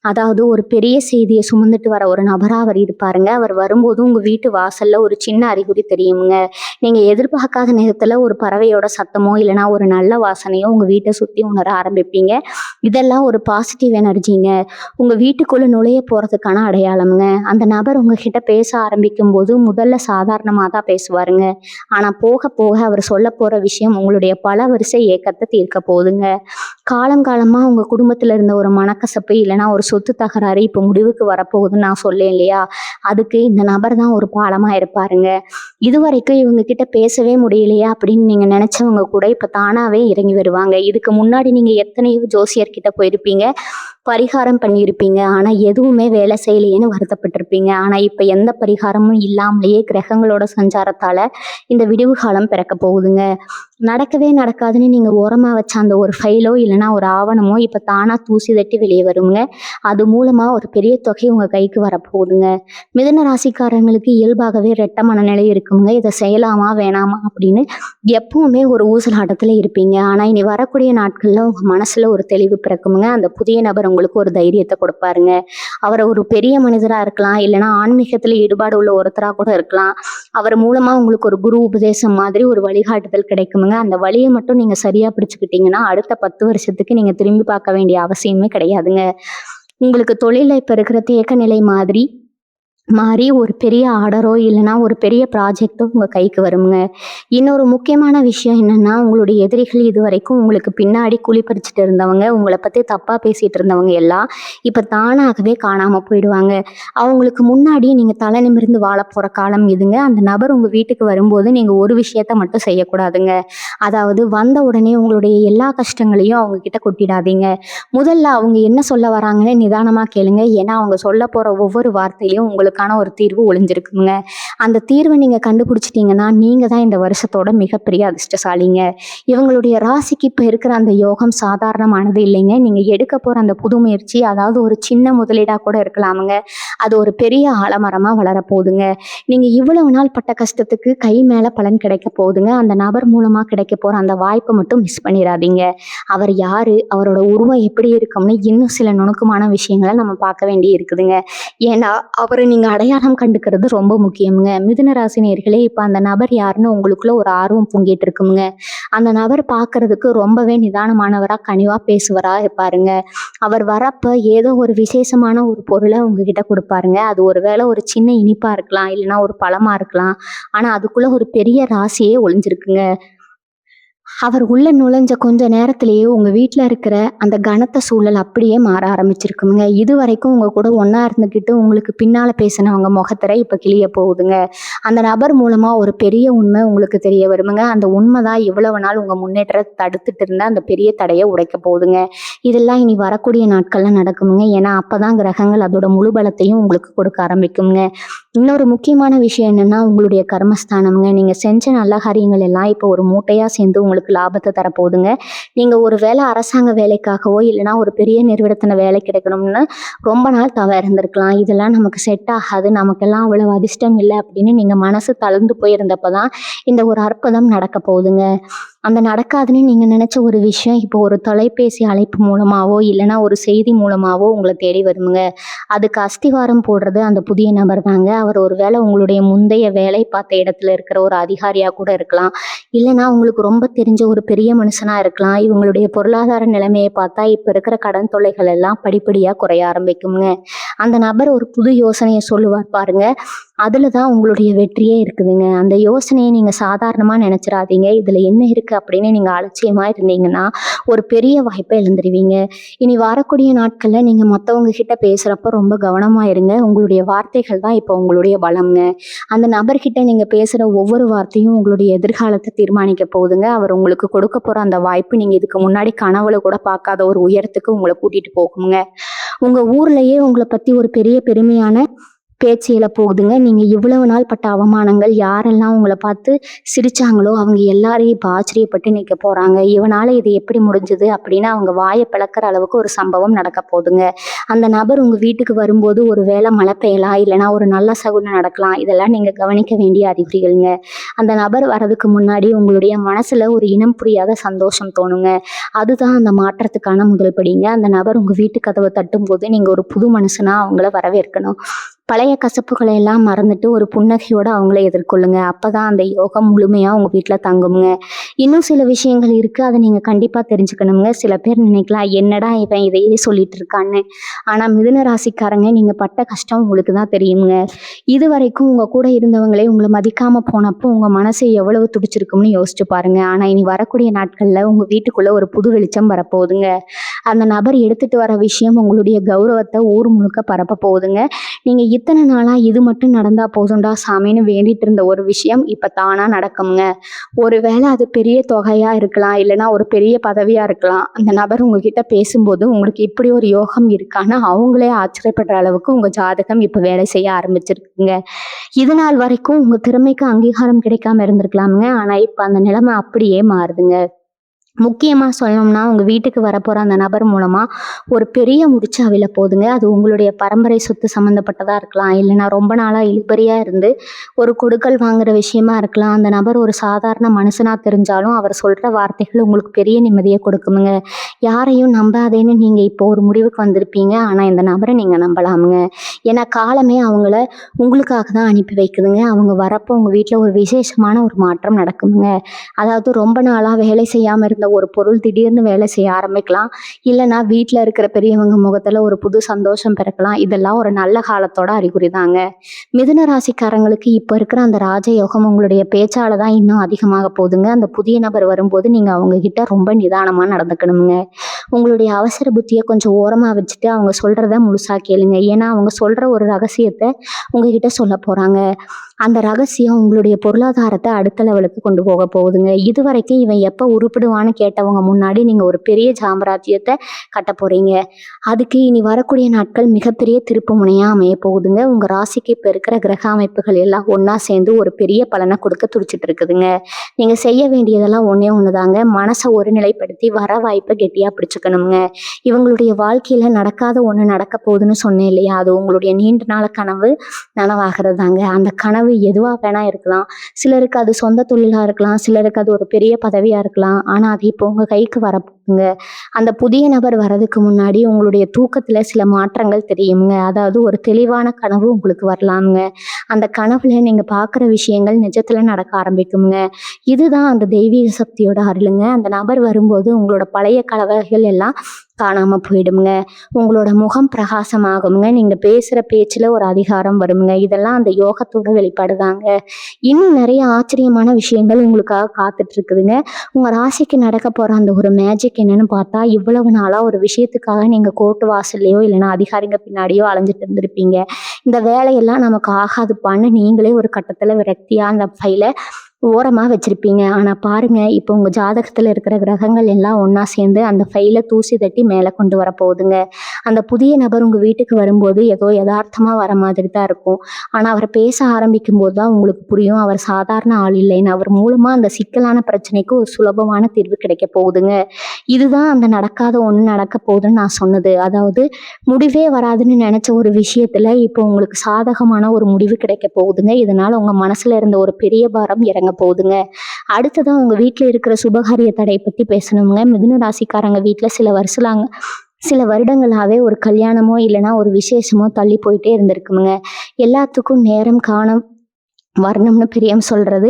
அதாவது ஒரு பெரிய செய்தியை சுமந்துட்டு வர ஒரு நபரா அவர் இருப்பாருங்க. அவர் வரும்போது உங்க வீட்டு வாசல்ல ஒரு சின்ன அறிகுறி தெரியுங்க. நீங்க எதிர்பார்க்காத நேரத்துல ஒரு பறவையோட சத்தமோ இல்லைன்னா ஒரு நல்ல வாசனையோ உங்க வீட்டை சுத்தி உணர ஆரம்பிப்பீங்க. இதெல்லாம் ஒரு பாசிட்டிவ் எனர்ஜிங்க. உங்க வீட்டுக்குள்ள நுழைய போறதுக்கான அடையாளம்ங்க. அந்த நபர் உங்ககிட்ட பேச ஆரம்பிக்கும் போது முதல்ல சாதாரணமா தான் பேசுவாருங்க. ஆனா போக போக அவர் சொல்ல போற விஷயம் உங்களுடைய பல வரிசை ஏக்கத்தை தீர்க்க போகுதுங்க. காலம் காலமா உங்க குடும்பத்துல இருந்த ஒரு மனக்கசப்பு இல்லைன்னா ஒரு சொத்து தகராறு இப்ப முடிவுக்கு வரப்போகுதுன்னு நான் சொல்லேன் இல்லையா? அதுக்கு இந்த நபர் தான் ஒரு பாலமா இருப்பாருங்க. இதுவரைக்கும் இவங்க கிட்ட பேசவே முடியலையா அப்படின்னு நீங்க நினைச்சவங்க கூட இப்ப தானாவே இறங்கி வருவாங்க. இதுக்கு முன்னாடி நீங்க எத்தனையோ ஜோசியர்கிட்ட போயிருப்பீங்க, பரிகாரம் பண்ணியிருப்பீங்க. ஆனா எதுவுமே வேலை செய்யலையேன்னு வருத்தப்பட்டிருப்பீங்க. ஆனா இப்ப எந்த பரிகாரமும் இல்லாமலேயே கிரகங்களோட சஞ்சாரத்தால இந்த விடிவு காலம் பிறக்க போகுதுங்க. நடக்கவே நடக்காதுன்னு நீங்க ஓரமா வச்ச அந்த ஒரு ஃபைலோ இல்லைன்னா ஒரு ஆவணமோ இப்ப தானா தூசி தட்டி வெளியே வருங்க. அது மூலமா ஒரு பெரிய தொகை உங்க கைக்கு வரப்போகுதுங்க. மிதுன ராசிக்காரங்களுக்கு இயல்பாகவே ரெட்ட மனநிலை இருக்குங்க. இதை செய்யலாமா வேணாமா அப்படின்னு எப்பவுமே ஒரு ஊசலாட்டத்துல இருப்பீங்க. ஆனா இனி வரக்கூடிய நாட்கள்ல உங்க மனசுல ஒரு தெளிவு பிறக்குங்க. அந்த புதிய நபர் உங்களுக்கு ஒரு தைரியத்தை கொடுப்பாருங்க. அவரை ஒரு பெரிய மனிதரா இருக்கலாம், இல்லைன்னா ஆன்மீகத்துல ஈடுபாடு உள்ள ஒருத்தரா கூட இருக்கலாம். அவர் மூலமா உங்களுக்கு ஒரு குரு உபதேசம் மாதிரி ஒரு வழிகாட்டுதல் கிடைக்குங்க. அந்த வழியை மட்டும் நீங்க சரியா பிடிச்சுக்கிட்டீங்கன்னா அடுத்த 10 வருஷத்துக்கு நீங்க திரும்பி பார்க்க வேண்டிய அவசியமே கிடையாதுங்க. உங்களுக்கு தொழில இப்ப இருக்கிற தேக்க நிலை மாதிரி மாறி ஒரு பெரிய ஆர்டரோ இல்லைன்னா ஒரு பெரிய ப்ராஜெக்டோ உங்க கைக்கு வருங்க. இன்னொரு முக்கியமான விஷயம் என்னன்னா, உங்களுடைய எதிரிகள் இதுவரைக்கும் உங்களுக்கு பின்னாடி குழி பறிச்சுட்டு இருந்தவங்க, உங்களை பத்தி தப்பா பேசிட்டு இருந்தவங்க எல்லாம் இப்ப தானாகவே காணாம போயிடுவாங்க. அவங்களுக்கு முன்னாடி நீங்க தலை நிமிர்ந்து வாழ போற காலம் இதுங்க. அந்த நபர் உங்க வீட்டுக்கு வரும்போது நீங்க ஒரு விஷயத்த மட்டும் செய்யக்கூடாதுங்க. அதாவது வந்த உடனே உங்களுடைய எல்லா கஷ்டங்களையும் அவங்க கிட்ட கொட்டிடாதீங்க. முதல்ல அவங்க என்ன சொல்ல வராங்கன்னு நிதானமா கேளுங்க. ஏன்னா அவங்க சொல்ல போற ஒவ்வொரு வார்த்தையிலும் உங்களுக்கான ஒரு தீர்வு ஒளிஞ்சிருக்குங்க. அந்த தீர்வை நீங்க கண்டுபிடிச்சிட்டீங்கன்னா நீங்க தான் இந்த வருஷத்தோட மிகப்பெரிய அதிர்ஷ்டசாலிங்க. இவங்களுடைய ராசிக்கு இப்ப இருக்கிற அந்த யோகம் சாதாரணமானது இல்லைங்க. நீங்க எடுக்க போற அந்த புது முயற்சி, அதாவது ஒரு சின்ன முதலீடா கூட இருக்கலாமுங்க, அது ஒரு பெரிய ஆலமரமா வளரப்போகுதுங்க. நீங்க இவ்வளவு நாள் பட்ட கஷ்டத்துக்கு கை மேல பலன் கிடைக்க போகுதுங்க. அந்த நபர் மூலமா கிடைக்க போற அந்த வாய்ப்பை மட்டும் மிஸ் பண்ணிடாதீங்க. அவர் யாரு, அவரோட உருவம் எப்படி இருக்கும்னு இன்னும் சில நுணுக்கமான விஷயங்களை நம்ம பார்க்க வேண்டி இருக்குதுங்க. ஏன்னா அவரை நீங்க அடையாளம் கண்டுக்கிறது ரொம்ப முக்கியமுங்க. மிதுன ராசி நேயர்களே, இப்ப அந்த நபர் யாருன்னு உங்களுக்குள்ள ஒரு ஆர்வம் பொங்கிட்டு இருக்குங்க. அந்த நபர் பார்க்கறதுக்கு ரொம்பவே நிதானமானவரா, கனிவா பேசுவரா இருப்பாருங்க. அவர் வரப்ப ஏதோ ஒரு விசேஷமான ஒரு பொருளை உங்ககிட்ட கொடுப்பாருங்க. அது ஒருவேளை ஒரு சின்ன இனிப்பா இருக்கலாம், இல்லைன்னா ஒரு பழமா இருக்கலாம். ஆனா அதுக்குள்ள ஒரு பெரிய ராசியே ஒளிஞ்சிருக்குங்க. அவர் உள்ள நுழைஞ்ச கொஞ்ச நேரத்திலேயே உங்க வீட்ல இருக்கிற அந்த கனத்த சூழல் அப்படியே மாற ஆரம்பிச்சிருக்குங்க. இதுவரைக்கும் உங்க கூட ஒண்ணா இருந்துகிட்டு உங்களுக்கு பின்னால பேசினவங்க முகத்திரை இப்ப கிழிய போகுதுங்க. அந்த நபர் மூலமா ஒரு பெரிய உண்மை உங்களுக்கு தெரிய வருமுங்க. அந்த உண்மைதான் இவ்வளவு நாள் உங்க முன்னேற்றத்தை தடுத்துட்டு இருந்த அந்த பெரிய தடையை உடைக்க போகுதுங்க. இதெல்லாம் இனி வரக்கூடிய நாட்கள்ல நடக்குமுங்க. ஏன்னா அப்பதான் கிரகங்கள் அதோட முழு பலத்தையும் உங்களுக்கு கொடுக்க ஆரம்பிக்குங்க. இன்னொரு முக்கியமான விஷயம் என்னன்னா, உங்களுடைய கர்மஸ்தானம்ங்க. நீங்க செஞ்ச நல்ல காரியங்கள் எல்லாம் இப்போ ஒரு மூட்டையா சேர்ந்து உங்களுக்கு லாபத்தை தரப்போகுதுங்க. நீங்க ஒரு வேளை அரசாங்க வேலைக்காகவோ இல்லைன்னா ஒரு பெரிய நிறுவனத்துல வேலை கிடைக்கணும்னு ரொம்ப நாள் தவ இருந்திருக்கலாம். இதெல்லாம் நமக்கு செட் ஆகாது, நமக்கெல்லாம் அவ்வளவு அதிர்ஷ்டம் இல்லை அப்படின்னு நீங்க மனசு தளர்ந்து போயிருந்தப்பதான் இந்த ஒரு அற்புதம் நடக்க போகுதுங்க. அந்த நடக்காதுன்னு நீங்க நினைச்ச ஒரு விஷயம் இப்போ ஒரு தொலைபேசி அழைப்பு மூலமாவோ இல்லைன்னா ஒரு செய்தி மூலமாவோ உங்களை தேடி வருமுங்க. அதுக்கு அஸ்திவாரம் போடுறது அந்த புதிய நபர் தாங்க. அவர் ஒரு வேளை உங்களுடைய முந்தைய வேலை பார்த்த இடத்துல இருக்கிற ஒரு அதிகாரியா கூட இருக்கலாம், இல்லைன்னா உங்களுக்கு ரொம்ப தெரிஞ்ச ஒரு பெரிய மனுஷனா இருக்கலாம். இவங்களுடைய பொருளாதார நிலைமையை பார்த்தா இப்ப இருக்கிற கடன் தொல்லைகள் எல்லாம் படிப்படியா குறைய ஆரம்பிக்குங்க. அந்த நபர் ஒரு புது யோசனையை சொல்லுவார் பாருங்க, அதுலதான் உங்களுடைய வெற்றியே இருக்குதுங்க. அந்த யோசனையை நீங்க சாதாரணமா நினைச்சிடாதீங்க. இதுல என்ன இருக்கு அப்படின்னு நீங்க அலட்சியமா இருந்தீங்கன்னா ஒரு பெரிய வாய்ப்பை இழந்துருவீங்க. இனி வரக்கூடிய நாட்கள்ல நீங்க மத்தவங்க கிட்ட பேசுறப்ப ரொம்ப கவனமா இருங்க. உங்களுடைய வார்த்தைகள் தான் இப்போ உங்களுடைய பலம்ங்க. அந்த நபர்கிட்ட நீங்க பேசுற ஒவ்வொரு வார்த்தையும் உங்களுடைய எதிர்காலத்தை தீர்மானிக்க போகுதுங்க. அவர் உங்களுக்கு கொடுக்க போற அந்த வாய்ப்பு நீங்க இதுக்கு முன்னாடி கனவுல கூட பார்க்காத ஒரு உயரத்துக்கு உங்களை கூட்டிட்டு போகுங்க. உங்க ஊர்லயே உங்களை பத்தி ஒரு பெரிய பெருமையான பேச்சு போகுதுங்க. நீங்க இவ்வளவு நாள் பட்ட அவமானங்கள், யாரெல்லாம் உங்களை பார்த்து சிரிச்சாங்களோ அவங்க எல்லாரையும் இப்ப ஆச்சரியப்பட்டு நிக்க போறாங்க. இவனால இது எப்படி முடிஞ்சது அப்படின்னு அவங்க வாயை பிளக்கிற அளவுக்கு ஒரு சம்பவம் நடக்க போகுதுங்க. அந்த நபர் உங்க வீட்டுக்கு வரும்போது ஒரு வேளை மழை பெய்யலாம், இல்லைன்னா ஒரு நல்ல சகுனம் நடக்கலாம். இதெல்லாம் நீங்க கவனிக்க வேண்டிய அறிகுறிகள்ங்க. அந்த நபர் வர்றதுக்கு முன்னாடி உங்களுடைய மனசுல ஒரு இனம் புரியாத சந்தோஷம் தோணுங்க. அதுதான் அந்த மாற்றத்துக்கான முதல் படிங்க. அந்த நபர் உங்க வீட்டு கதவை தட்டும் போது நீங்க ஒரு புது மனுஷனா அவங்கள வரவேற்கணும். பழைய கசப்புகளை எல்லாம் மறந்துட்டு ஒரு புன்னகையோட அவங்கள எதிர்கொள்ளுங்க. அப்பதான் அந்த யோகம் முழுமையா உங்க வீட்டுல தங்குங்க. இன்னும் சில விஷயங்கள் இருக்கு, அதை நீங்க கண்டிப்பா தெரிஞ்சுக்கணுங்க. சில பேர் நினைக்கலாம், என்னடா இவன் இதையே சொல்லிட்டு இருக்கான்னு. ஆனா மிதுன ராசிக்காரங்க, நீங்க பட்ட கஷ்டம் உங்களுக்கு தான் தெரியுங்க. இது வரைக்கும் உங்க கூட இருந்தவங்களே உங்களை மதிக்காம போனப்போ உங்க மனசு எவ்வளவு துடிச்சிருக்கும்னு யோசிச்சு பாருங்க. ஆனா இனி வரக்கூடிய நாட்கள்ல உங்க வீட்டுக்குள்ள ஒரு புது வெளிச்சம் வரப்போகுதுங்க. அந்த நபர் எடுத்துட்டு வர விஷயம் உங்களுடைய கௌரவத்தை ஊர் முழுக்க பரப்ப போகுதுங்க. நீங்க இத்தனை நாளா இது மட்டும் நடந்தா போதும்டா சாமின்னு வேண்டிட்டு இருந்த ஒரு விஷயம் இப்ப தானா நடக்குங்க. ஒருவேளை அது பெரிய தொகையா இருக்கலாம், இல்லைன்னா ஒரு பெரிய பதவியா இருக்கலாம். அந்த நபர் உங்ககிட்ட பேசும்போது உங்களுக்கு இப்படி ஒரு யோகம் இருக்கான்னு அவங்களே ஆச்சரியப்படுற அளவுக்கு உங்க ஜாதகம் இப்ப வேலை செய்ய ஆரம்பிச்சிருக்குங்க. இது நாள் வரைக்கும் உங்க திறமைக்கு அங்கீகாரம் கிடைக்காம இருந்திருக்கலாமுங்க. ஆனா இப்ப அந்த நிலைமை அப்படியே மாறுதுங்க. முக்கியமா சொல்லணும்னா, உங்க வீட்டுக்கு வரப்போற அந்த நபர் மூலமா ஒரு பெரிய முடிச்சு அவிழ போகுதுங்க. அது உங்களுடைய பரம்பரை சொத்து சம்மந்தப்பட்டதா இருக்கலாம். இல்லைன்னா ரொம்ப நாளா இழுபறியா இருந்து ஒரு கொடுக்கல் வாங்குற விஷயமா இருக்கலாம். அந்த நபர் ஒரு சாதாரண மனுஷனா தெரிஞ்சாலும் அவர் சொல்ற வார்த்தைகள் உங்களுக்கு பெரிய நிம்மதியை கொடுக்குமுங்க. யாரையும் நம்பாதேன்னு நீங்க இப்போ ஒரு முடிவுக்கு வந்திருப்பீங்க. ஆனா இந்த நபரை நீங்க நம்பலாமுங்க. ஏன்னா காலமே அவங்கள உங்களுக்காக தான் அனுப்பி வைக்குதுங்க. அவங்க வரப்போ உங்க வீட்டுல ஒரு விசேஷமான ஒரு மாற்றம் நடக்குமுங்க. அதாவது ரொம்ப நாளா வேலை செய்யாம இருந்த ஒரு பொருள் திடீர்னு வேலை செய்ய ஆரம்பிக்கலாம். இல்லைன்னா வீட்டில் இருக்கிற பெரியவங்க முகத்துல ஒரு புது சந்தோஷம் பிறக்கலாம். இதெல்லாம் ஒரு நல்ல காலத்தோட அறிகுறி தாங்க. மிதுன ராசிக்காரங்களுக்கு இப்போ இருக்கிற அந்த ராஜயோகம் உங்களுடைய பேச்சால தான் இன்னும் அதிகமாக போகுதுங்க. அந்த புதிய நபர் வரும்போது நீங்க அவங்க கிட்ட ரொம்ப நிதானமா நடந்துக்கணுங்க. உங்களுடைய அவசர புத்தியை கொஞ்சம் ஓரமா வச்சுட்டு அவங்க சொல்றத முழுசா கேளுங்க. ஏன்னா அவங்க சொல்ற ஒரு ரகசியத்தை உங்ககிட்ட சொல்ல போறாங்க. அந்த ரகசியம் உங்களுடைய பொருளாதாரத்தை அடுத்த லெவலுக்கு கொண்டு போக போகுதுங்க. இது வரைக்கும் இவன் எப்போ உருப்பிடுவான்னு கேட்டவங்க முன்னாடி நீங்க ஒரு பெரிய சாம்ராஜ்யத்தை கட்ட போறீங்க. அதுக்கு இனி வரக்கூடிய நாட்கள் மிகப்பெரிய திருப்பு முனையா அமைய போகுதுங்க. உங்க ராசிக்கு இப்ப இருக்கிற கிரக அமைப்புகள் எல்லாம் ஒன்னா சேர்ந்து ஒரு பெரிய பலனை கொடுக்க துடிச்சிட்டு இருக்குதுங்க. நீங்க செய்ய வேண்டியதெல்லாம் ஒன்னே ஒண்ணுதாங்க. மனசை ஒருநிலைப்படுத்தி வர வாய்ப்பை கெட்டியா பிடிச்சுக்கணுங்க. இவங்களுடைய வாழ்க்கையில நடக்காத ஒண்ணு நடக்க போகுதுன்னு சொன்னேன் இல்லையா, அது உங்களுடைய நீண்ட நாள கனவு நனவாகிறது தாங்க. அந்த கனவு எதுவா வேணா இருக்கலாம். சிலருக்கு அது சொந்த தொழிலா இருக்கலாம், சிலருக்கு அது ஒரு பெரிய பதவியா இருக்கலாம். ஆனா அது இப்போ உங்க கைக்கு வரப்போகுங்க. அந்த புதிய நபர் வர்றதுக்கு முன்னாடி உங்களுடைய தூக்கத்துல சில மாற்றங்கள் தெரியுங்க. அதாவது ஒரு தெளிவான கனவு உங்களுக்கு வரலாமுங்க. அந்த கனவுல நீங்க பார்க்குற விஷயங்கள் நிஜத்துல நடக்க ஆரம்பிக்குங்க. இதுதான் அந்த தெய்வீக சக்தியோட அருளுங்க. அந்த நபர் வரும்போது உங்களோட பழைய கலவைகள் எல்லாம் காணாம போயிடுங்க. உங்களோட முகம் பிரகாசமாகுங்க. நீங்க பேசுற பேச்சுல ஒரு அதிகாரம் வருங்க. இதெல்லாம் அந்த யோகத்தோட வெளிப்பாடுதாங்க. இன்னும் நிறைய ஆச்சரியமான விஷயங்கள் உங்களுக்காக காத்துட்டு இருக்குதுங்க. உங்க ராசிக்கு நடக்க போற அந்த ஒரு மேஜிக் என்னன்னு பார்த்தா, இவ்வளவு நாளா ஒரு விஷயத்துக்காக நீங்க கோர்ட்டு வாசல்லையோ இல்லைன்னா அதிகாரிங்க பின்னாடியோ அலைஞ்சிட்டு இருந்திருப்பீங்க. இந்த வேலையெல்லாம் நமக்கு ஆகாதுப்பான்னு நீங்களே ஒரு கட்டத்துல விரக்தியா அந்த ஃபைலை ஓரமா வச்சிருப்பீங்க. ஆனா பாருங்க, இப்போ உங்க ஜாதகத்துல இருக்கிற கிரகங்கள் எல்லாம் ஒன்னா சேர்ந்து அந்த ஃபைல தூசி தட்டி மேல கொண்டு வர போகுதுங்க. அந்த புதிய நபர் உங்க வீட்டுக்கு வரும்போது ஏதோ யதார்த்தமா வர மாதிரி தான் இருக்கும். ஆனா அவர் பேச ஆரம்பிக்கும் போது தான் உங்களுக்கு புரியும் அவர் சாதாரண ஆள் இல்லைன்னு. அவர் மூலமா அந்த சிக்கலான பிரச்சனைக்கு ஒரு சுலபமான தீர்வு கிடைக்க போகுதுங்க. இதுதான் அந்த நடக்காத ஒண்ணு நடக்க போகுதுன்னு நான் சொன்னது. அதாவது முடிவே வராதுன்னு நினைச்ச ஒரு விஷயத்துல இப்போ உங்களுக்கு சாதகமான ஒரு முடிவு கிடைக்க போகுதுங்க. இதனால உங்க மனசுல இருந்த ஒரு பெரிய பாரம் இறங்க போகுதுங்க. அடுத்ததான் உங்க வீட்டுல இருக்கிற சுபகாரிய தடை பத்தி பேசணுங்க. மிதுன ராசிக்காரங்க வீட்டுல சில வருடங்களாவே ஒரு கல்யாணமோ இல்லைன்னா ஒரு விசேஷமோ தள்ளி போயிட்டே இருந்திருக்குங்க. எல்லாத்துக்கும் நேரம் காணம் வரணும்னு பிரியம் சொல்றது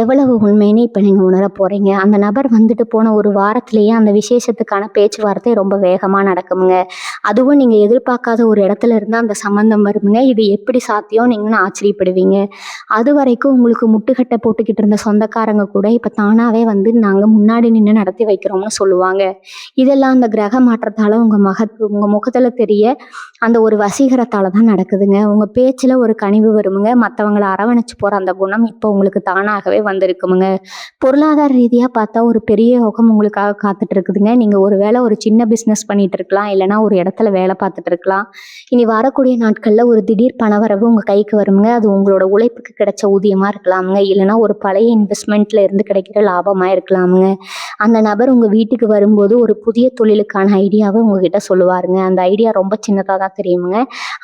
எவ்வளவு உண்மைன்னு இப்ப நீங்க உணர போறீங்க. அந்த நபர் வந்துட்டு போன ஒரு வாரத்திலேயே அந்த விசேஷத்துக்கான பேச்சுவார்த்தை ரொம்ப வேகமா நடக்குமுங்க. அதுவும் நீங்க எதிர்பார்க்காத ஒரு இடத்துல இருந்து அந்த சம்பந்தம் வருமுங்க. இது எப்படி சாத்தியம் நீங்கன்னு ஆச்சரியப்படுவீங்க. அது வரைக்கும் உங்களுக்கு முட்டுக்கட்டை போட்டுக்கிட்டு இருந்த சொந்தக்காரங்க கூட இப்ப தானாவே வந்து நாங்க முன்னாடி நின்று நடத்தி வைக்கிறோம்னு சொல்லுவாங்க. இதெல்லாம் அந்த கிரக மாற்றத்தால உங்க முகத்துல தெரிய அந்த ஒரு வசீகரத்தால தான் நடக்குதுங்க. உங்க பேச்சுல ஒரு கனிவு வருமுங்க. மற்றவங்களை அரவணைச்சு போற அந்த குணம் இப்போ உங்களுக்கு தானாகவே வந்திருக்குமுங்க. பொருளாதார ரீதியா பார்த்தா ஒரு பெரிய யோகம் உங்களுக்காக காத்துட்டு இருக்குதுங்க. நீங்க ஒருவேளை ஒரு சின்ன பிசினஸ் பண்ணிட்டு இருக்கலாம், இல்லைன்னா ஒரு இடத்துல வேலை பார்த்துட்டு இருக்கலாம். இனி வரக்கூடிய நாட்கள்ல ஒரு திடீர் பணவரவு உங்க கைக்கு வருமுங்க. அது உங்களோட உழைப்புக்கு கிடைச்ச ஊதியமா இருக்கலாமுங்க, இல்லைன்னா ஒரு பழைய இன்வெஸ்ட்மெண்ட்ல இருந்து கிடைக்கிற லாபமா இருக்கலாமுங்க. அந்த நபர் உங்க வீட்டுக்கு வரும்போது ஒரு புதிய தொழிலுக்கான ஐடியாவை உங்ககிட்ட சொல்லுவாருங்க. அந்த ஐடியா ரொம்ப சின்னதாக தான் தெரியுமுங்க.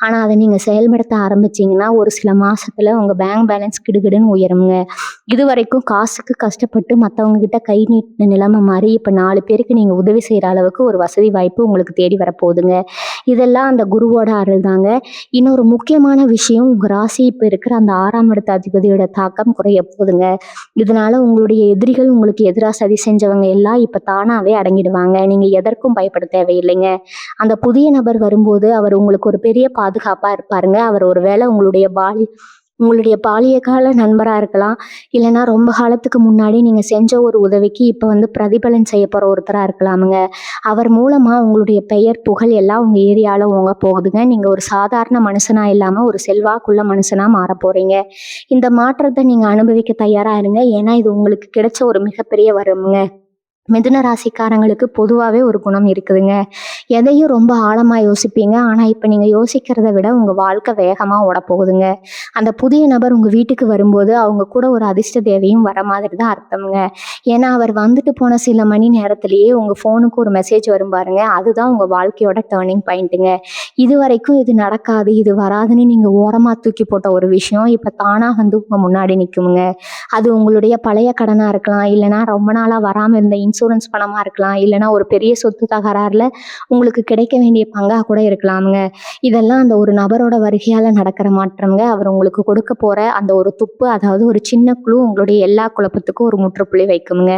ஆனா அதை நீங்க செயல்படுத்த ஆரம்பிச்சீங்கன்னா ஒரு சில மாசத்துல உங்க பேங்க் பேலன்ஸ் கிடுகிடுன்னு உயருங்க. இது வரைக்கும் காசுக்கு கஷ்டப்பட்டு மற்றவங்க கிட்ட கை நீட்டின நிலைமை மாறி இப்ப 4 பேருக்கு நீங்க உதவி செய்யற அளவுக்கு ஒரு வசதி வாய்ப்பு உங்களுக்கு தேடி வரப்போகுதுங்க. இதெல்லாம் அந்த குருவோட அருள் தாங்க. இன்னொரு முக்கியமான விஷயம், உங்க ராசி இப்ப இருக்கிற அந்த 6ஆம் இடத்து அதிபதியோட தாக்கம் குறைய போகுதுங்க. இதனால உங்களுடைய எதிரிகள், உங்களுக்கு எதிராக சதி செஞ்சவங்க எல்லாம் இப்ப தானாவே அடங்கிடுவாங்க. நீங்க எதற்கும் பயப்பட தேவையில்லைங்க. அந்த புதிய நபர் வரும்போது அவர் உங்களுக்கு ஒரு பெரிய பாதுகாப்பா இருப்பாருங்க. அவர் ஒருவேளை உங்களுடைய உங்களுடைய பாலிய கால நண்பரா இருக்கலாம். இல்லைன்னா ரொம்ப காலத்துக்கு முன்னாடி நீங்க செஞ்ச ஒரு உதவிக்கு இப்ப வந்து பிரதிபலன் செய்ய போற ஒருத்தரா இருக்கலாமுங்க. அவர் மூலமா உங்களுடைய பெயர், புகழ் எல்லாம் உங்க ஏரியால ஓங்க போகுதுங்க. நீங்க ஒரு சாதாரண மனுஷனா இல்லாம ஒரு செல்வாக்குள்ள மனுஷனா மாறப் போறீங்க. இந்த மாற்றத்த நீங்க அனுபவிக்க தயாரா இருங்க. ஏன்னா இது உங்களுக்கு கிடைச்ச ஒரு மிகப்பெரிய வரம்ங்க. மிதுன ராசிக்காரங்களுக்கு பொதுவாவே ஒரு குணம் இருக்குதுங்க. எதையும் ரொம்ப ஆழமா யோசிப்பீங்க. ஆனா இப்ப நீங்க யோசிக்கிறத விட உங்க வாழ்க்கை வேகமா ஓடப்போகுதுங்க. அந்த புதிய நபர் உங்க வீட்டுக்கு வரும்போது அவங்க கூட ஒரு அதிர்ஷ்ட தேவையும் வர மாதிரி தான் அர்த்தம்ங்க. ஏன்னா அவர் வந்துட்டு போன சில மணி நேரத்திலேயே உங்க ஃபோனுக்கு ஒரு மெசேஜ் வரும் பாருங்க. அதுதான் உங்க வாழ்க்கையோட டர்னிங் பாயிண்ட்டுங்க. இதுவரைக்கும் இது நடக்காது, இது வராதுன்னு நீங்க ஓரமா தூக்கி போட்ட ஒரு விஷயம் இப்ப தானா வந்து உங்க முன்னாடி நிக்குமுங்க. அது உங்களுடைய பழைய கடனா இருக்கலாம், இல்லைன்னா ரொம்ப நாளா வராம இருந்த இன்சூரன்ஸ் பணமா இருக்கலாம், இல்லைன்னா ஒரு பெரிய சொத்து தகராறுல உங்களுக்கு கிடைக்க வேண்டிய பங்கா கூட இருக்கலாமுங்க. இதெல்லாம் அந்த ஒரு நபரோட வருகையால நடக்கிற மாற்றம்ங்க. அவர் உங்களுக்கு கொடுக்க போற அந்த ஒரு துப்பு, அதாவது ஒரு சின்ன குழு உங்களுடைய எல்லா குழப்பத்துக்கும் ஒரு முற்றுப்புள்ளி வைக்குமுங்க.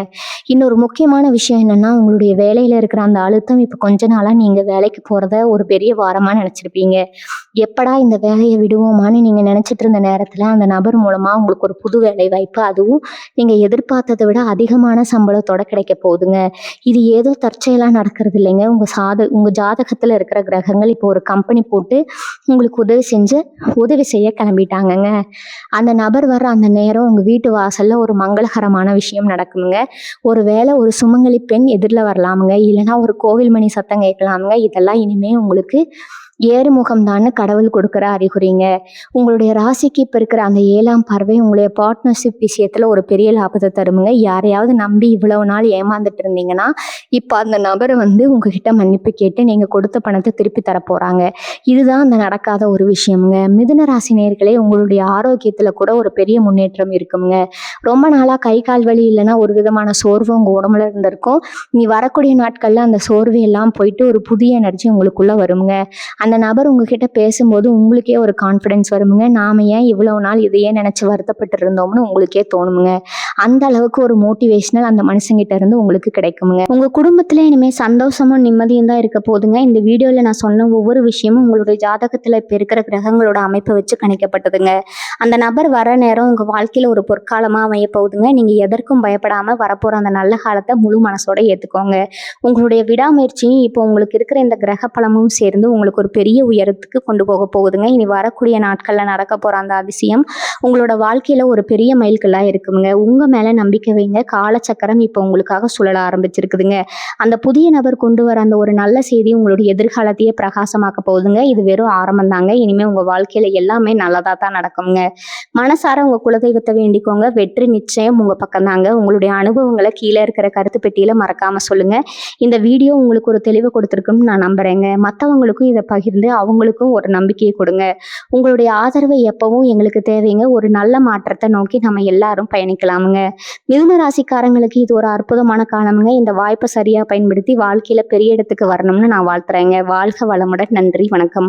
இன்னொரு முக்கியமான விஷயம் என்னன்னா, உங்களுடைய வேலையில இருக்கிற அந்த அழுத்தம் இப்ப கொஞ்ச நாளா நீங்க வேலைக்கு போறத ஒரு பெரிய வாரமா நினைச்சிருப்பீங்க. எப்படா இந்த வேலையை விடுவோமான்னு நீங்க நினைச்சிட்டு இருந்த நேரத்துல அந்த நபர் மூலமா உங்களுக்கு ஒரு புது வேலை வாய்ப்பு, அதுவும் நீங்க எதிர்பார்த்ததை விட அதிகமான சம்பளத்தோட கிடைக்க போகுதுங்க. இது ஏதோ தற்செயலா நடக்கிறது இல்லைங்க. உங்க ஜாதகத்துல இருக்கிற கிரகங்கள் இப்போ ஒரு கம்பெனி போட்டு உங்களுக்கு உதவி செய்ய கிளம்பிட்டாங்கங்க. அந்த நபர் வர்ற அந்த நேரம் உங்க வீட்டு வாசல்ல ஒரு மங்களகரமான விஷயம் நடக்குங்க. ஒரு வேளை ஒரு சுமங்கலி பெண் எதிரில் வரலாமுங்க, இல்லைன்னா ஒரு கோவில் மணி சத்தம் கேட்கலாமுங்க. இதெல்லாம் இனிமே உங்களுக்கு ஏறுமுகம் தான்னு கடவுள் கொடுக்குற அறிகுறிங்க. உங்களுடைய ராசிக்கு இப்ப இருக்கிற அந்த 7ஆம் பார்வை உங்களுடைய பார்ட்னர்ஷிப் விஷயத்துல ஒரு பெரிய லாபத்தை தருமுங்க. யாரையாவது நம்பி இவ்வளவு நாள் ஏமாந்துட்டு இருந்தீங்கன்னா இப்ப அந்த நபர் வந்து உங்ககிட்ட மன்னிப்பு கேட்டு நீங்க கொடுத்த பணத்தை திருப்பி தர போறாங்க. இதுதான் அந்த நடக்காத ஒரு விஷயம்ங்க. மிதுன ராசி நேயர்களே, உங்களுடைய ஆரோக்கியத்துல கூட ஒரு பெரிய முன்னேற்றம் இருக்குங்க. ரொம்ப நாளா கை கால் வலி இல்லைன்னா ஒரு விதமான சோர்வு உங்க உடம்புல இருந்திருக்கும். நீ வரக்கூடிய நாட்கள்ல அந்த சோர்வு எல்லாம் போயிட்டு ஒரு புதிய எனர்ஜி உங்களுக்குள்ள வருங்க. அந்த நபர் உங்ககிட்ட பேசும்போது உங்களுக்கே ஒரு கான்ஃபிடென்ஸ் வருமுங்க. நாம ஏன் இவ்வளவு நாள் இதையே நினைச்சு வருத்தப்பட்டு இருந்தோம்னு உங்களுக்கே தோணுமுங்க. அந்த அளவுக்கு ஒரு மோட்டிவேஷனல் அந்த மனுஷங்கிட்ட இருந்து உங்களுக்கு கிடைக்குமுங்க. உங்க குடும்பத்துல இனிமே சந்தோஷமும் நிம்மதியும் தான் இருக்க போதுங்க. இந்த வீடியோல நான் சொன்ன ஒவ்வொரு விஷயமும் உங்களுடைய ஜாதகத்துல இப்ப இருக்கிற கிரகங்களோட அமைப்பை வச்சு கணிக்கப்பட்டதுங்க. அந்த நபர் வர நேரம் உங்க வாழ்க்கையில ஒரு பொற்காலமா அமைய போகுதுங்க. நீங்க எதற்கும் பயப்படாம வரப்போற அந்த நல்ல காலத்தை முழு மனசோட ஏத்துக்கோங்க. உங்களுடைய விடாமுயற்சியும் இப்போ உங்களுக்கு இருக்கிற இந்த கிரக பலமும் சேர்ந்து உங்களுக்கு ஒரு பெரிய உயரத்துக்கு கொண்டு போக போகுதுங்க. இனி வரக்கூடிய நாட்கள்ல நடக்க போற அந்த அதிசயம் உங்களோட வாழ்க்கையில ஒரு பெரிய மைல்கல்லா இருக்குங்க. உங்க மேல நம்பிக்கை வைங்க. காலச்சக்கரம் இப்போ உங்களுக்காக சுழல ஆரம்பிச்சிருக்குதுங்க. அந்த புதிய நபர் கொண்டு வர அந்த ஒரு நல்ல செய்தி உங்களுடைய எதிர்காலத்தையே பிரகாசமாக்க போகுதுங்க. இது வெறும் ஆரம்பம் தாங்க. இனிமே உங்க வாழ்க்கையில எல்லாமே நல்லதா தான் நடக்குங்க. மனசார உங்க குலதெய்வத்தை வேண்டிக்கோங்க. வெற்றி நிச்சயம் உங்க பக்கம் தாங்க. உங்களுடைய அனுபவங்களை கீழே இருக்கிற கருத்து பெட்டியில மறக்காம சொல்லுங்க. இந்த வீடியோ உங்களுக்கு ஒரு தெளிவு கொடுத்துருக்குன்னு நான் நம்புறேங்க. மற்றவங்களுக்கும் இதை பகிர்ந்து அவங்களுக்கும் ஒரு நம்பிக்கையை கொடுங்க. உங்களுடைய ஆதரவு எப்பவும் எங்களுக்கு தேவைங்க. ஒரு நல்ல மாற்றத்தை நோக்கி நம்ம எல்லாரும் பயணிக்கலாமுங்க. மிதுன ராசிக்காரங்களுக்கு இது ஒரு அற்புதமான காலமுங்க. இந்த வாய்ப்பை சரியா பயன்படுத்தி வாழ்க்கையில பெரிய இடத்துக்கு வரணும்னு நான் வாழ்த்துறேங்க. வாழ்க வளமுடன். நன்றி, வணக்கம்.